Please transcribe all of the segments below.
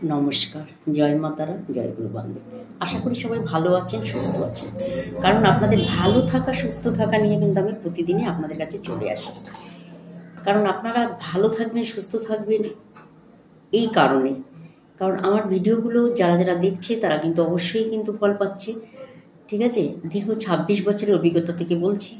নমস্কার, জয় মা তারা, জয় গুরু বান্ধব। আশা করি সবাই ভালো আছেন, সুস্থ আছেন। কারণ আপনাদের ভালো থাকা, সুস্থ থাকা নিয়ে কিন্তু আমি প্রতিদিনই আপনাদের কাছে চলে আসি। কারণ আপনারা ভালো থাকবেন, সুস্থ থাকবেন এই কারণে। কারণ আমার ভিডিওগুলো যারা যারা দেখছে তারা কিন্তু অবশ্যই কিন্তু ফল পাচ্ছে। ঠিক আছে, দীর্ঘ 26 বছরের অভিজ্ঞতা থেকে বলছি।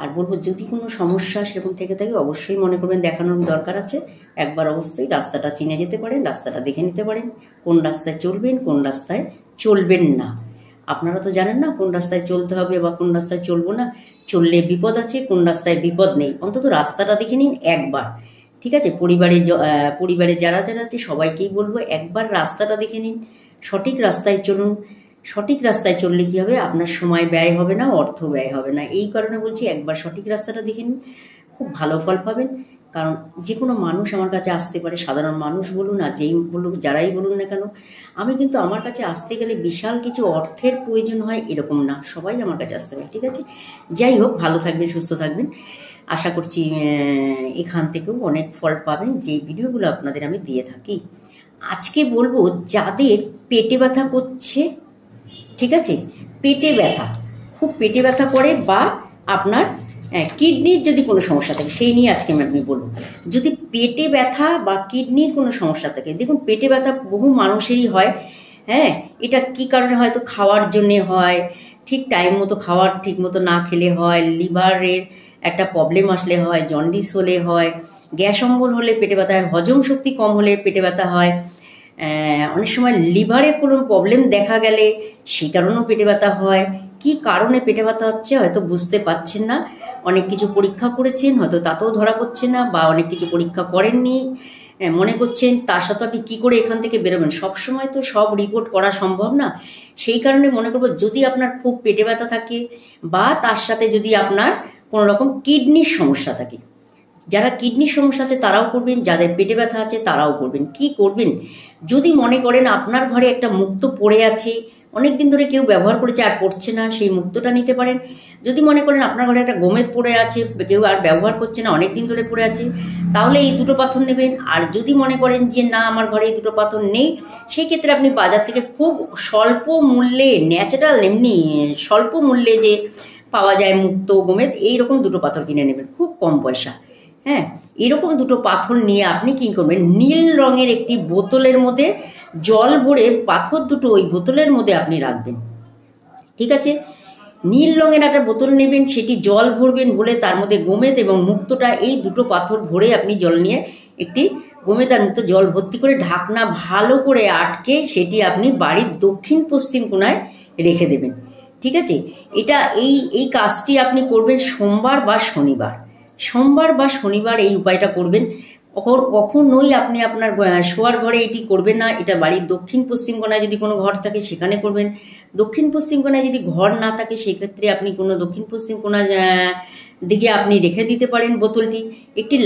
আর বলবো, যদি কোনো সমস্যা সেরকম থেকে থাকে অবশ্যই মনে করবেন দেখানোর দরকার আছে। একবার অবশ্যই রাস্তাটা চিনে যেতে পারেন, রাস্তাটা দেখে নিতে পারেন, কোন রাস্তায় চলবেন, কোন রাস্তায় চলবেন না। আপনারা তো জানেন না কোন রাস্তায় চলতে হবে বা কোন রাস্তায় চলবো না। চললে বিপদ আছে, কোন রাস্তায় বিপদ নেই। অন্তত রাস্তাটা দেখে নিন একবার। ঠিক আছে, পরিবারে যারা যারা আছে সবাইকেই বলবো একবার রাস্তাটা দেখে নিন, সঠিক রাস্তায় চলুন। সঠিক রাস্তায় চললে কী হবে, আপনার সময় ব্যয় হবে না, অর্থ ব্যয় হবে না। এই কারণে বলছি একবার সঠিক রাস্তাটা দেখে নিন, খুব ভালো ফল পাবেন। কারণ যে কোনো মানুষ আমার কাছে আসতে পারে, সাধারণ মানুষ বলুন আর যেই বলুন, যারাই বলুন না কেন। আমি কিন্তু আমার কাছে আসতে গেলে বিশাল কিছু অর্থের প্রয়োজন হয় এরকম না, সবাই আমার কাছে আসতে পারে। ঠিক আছে, যাই হোক, ভালো থাকবেন, সুস্থ থাকবেন। আশা করছি এখান থেকেও অনেক ফল পাবেন যে ভিডিওগুলো আপনাদের আমি দিয়ে থাকি। আজকে বলবো যাদের পেটে ব্যথা করছে, ঠিক আছে, পেটে ব্যথা, খুব পেটে ব্যথা করে, বা আপনার কিডনির যদি কোনো সমস্যা থাকে সেই নিয়ে আজকে আমি বলবো। যদি পেটে ব্যথা বা কিডনির কোনো সমস্যা থাকে, দেখুন পেটে ব্যথা বহু মানুষেরই হয়। হ্যাঁ, এটা কি কারণে, হয়তো খাওয়ার জন্যে হয়, ঠিক টাইম মতো খাওয়ার ঠিক মতো না খেলে হয়, লিভারের একটা প্রবলেম আসলে হয়, জন্ডিস হলে হয়, গ্যাস অম্বল হলে পেটে ব্যথা হয়, হজম শক্তি কম হলে পেটে ব্যথা হয়, অনেক সময় লিভারে কোনো প্রবলেম দেখা গেলে সেই কারণেও পেটে ব্যথা হয়। কি কারণে পেটে ব্যথা হচ্ছে হয়তো বুঝতে পারছেন না, অনেক কিছু পরীক্ষা করেছেন হয়তো তাতেও ধরা পড়ছে না, বা অনেক কিছু পরীক্ষা করেননি মনে করছেন, তার সাথে আপনি কী করে এখান থেকে বেরোবেন। সবসময় তো সব রিপোর্ট করা সম্ভব না। সেই কারণে মনে করবো, যদি আপনার খুব পেটে ব্যথা থাকে বা তার সাথে যদি আপনার কোনো রকম কিডনির সমস্যা থাকে, যারা কিডনির সমস্যা আছে তারাও করবেন, যাদের পেটে ব্যথা আছে তারাও করবেন। কি করবেন, যদি মনে করেন আপনার ঘরে একটা মুক্ত পড়ে আছে, অনেক দিন ধরে কেউ ব্যবহার করেছে আর পড়ছে না, সেই মুক্তটা নিতে পারেন। যদি মনে করেন আপনার ঘরে একটা গোমেদ পড়ে আছে, কেউ আর ব্যবহার করছে না, অনেক দিন ধরে পড়ে আছে, তাহলে এই দুটো পাথর নেবেন। আর যদি মনে করেন যে না, আমার ঘরে এই দুটো পাথর নেই, সেই ক্ষেত্রে আপনি বাজার থেকে খুব স্বল্প মূল্যে, ন্যাচারাল এমনি স্বল্প মূল্যে যে পাওয়া যায় মুক্ত, গোমেদ, এইরকম দুটো পাথর কিনে নেবেন, খুব কম পয়সা। হ্যাঁ, এরকম দুটো পাথর নিয়ে আপনি কী করবেন, নীল রঙের একটি বোতলের মধ্যে জল ভরে পাথর দুটো ওই বোতলের মধ্যে আপনি রাখবেন। ঠিক আছে, নীল রঙের একটা বোতল নেবেন, সেটি জল ভরবেন, ভরে তার মধ্যে গোমেদ এবং মুক্তটা, এই দুটো পাথর ভরে আপনি জল নিয়ে একটি গোমেদ আর মুক্ত জল ভর্তি করে ঢাকনা ভালো করে আটকে সেটি আপনি বাড়ির দক্ষিণ পশ্চিম কোণায় রেখে দেবেন। ঠিক আছে, এটা এই কাজটি আপনি করবেন সোমবার বা শনিবার। সোমবার বা শনিবার এই উপায়টা করবেন। কখনোই আপনি আপনার শোয়ার ঘরে এটি করবেন না, এটা বাড়ির দক্ষিণ পশ্চিম কোণায় যদি কোনো ঘর থাকে সেখানে করবেন। দক্ষিণ পশ্চিম কোণায় যদি ঘর না থাকে সেক্ষেত্রে আপনি কোনো দক্ষিণ পশ্চিম কোণা দিকে আপনি রেখে দিতে পারেন বোতলটি। একটি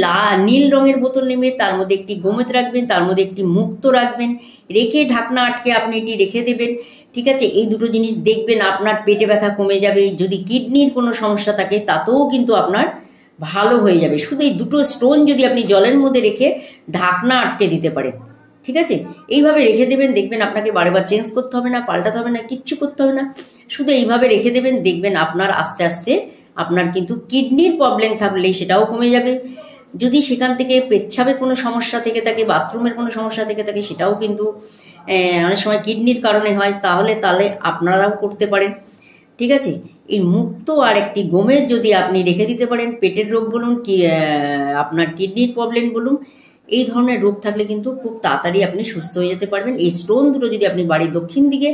নীল রঙের বোতল নেবে, তার মধ্যে একটি গোমেদ রাখবেন, তার মধ্যে একটি মুক্ত রাখবেন, রেখে ঢাকনা আটকে আপনি এটি রেখে দেবেন। ঠিক আছে, এই দুটো জিনিস দেখবেন আপনার পেটে ব্যথা কমে যাবে। যদি কিডনির কোনো সমস্যা থাকে তাতেও কিন্তু আপনার ভালো হয়ে যাবে। শুধু এই দুটো স্টোন যদি আপনি জলের মধ্যে রেখে ঢাকনা আটকে দিতে পারেন, ঠিক আছে, এইভাবে রেখে দেবেন, দেখবেন আপনাকে বারবার চেঞ্জ করতে হবে না, পাল্টাতে হবে না, কিচ্ছু করতে হবে না, শুধু এইভাবে রেখে দেবেন। দেখবেন আপনার আস্তে আস্তে আপনার কিন্তু কিডনির প্রবলেম থাকলে সেটাও কমে যাবে। যদি সেখান থেকে পেচ্ছাবের কোনো সমস্যা থেকে থাকে, বাথরুমের কোনো সমস্যা থেকে থাকে, সেটাও কিন্তু অনেক সময় কিডনির কারণে হয়, তাহলে আপনারাও করতে পারেন। ঠিক আছে, এই মুক্ত আর একটি গোমেদ যদি আপনি রেখে দিতে পারেন, পেটের রোগ বলুন কি আপনার কিডনির প্রবলেম বলুন, এই ধরনের রোগ থাকলে কিন্তু খুব তাড়াতাড়ি আপনি সুস্থ হয়ে যেতে পারবেন। এই স্টোন দুটো যদি আপনি বাড়ির দক্ষিণ দিকে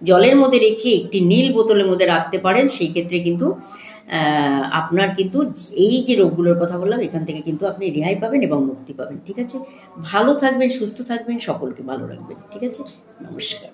জলের মধ্যে রেখে একটি নীল বোতলের মধ্যে রাখতে পারেন, সেই ক্ষেত্রে কিন্তু আপনার কিন্তু এই যে রোগগুলোর কথা বললাম এখান থেকে কিন্তু আপনি রেহাই পাবেন এবং মুক্তি পাবেন। ঠিক আছে, ভালো থাকবেন, সুস্থ থাকবেন, সকলকে ভালো রাখবেন। ঠিক আছে, নমস্কার।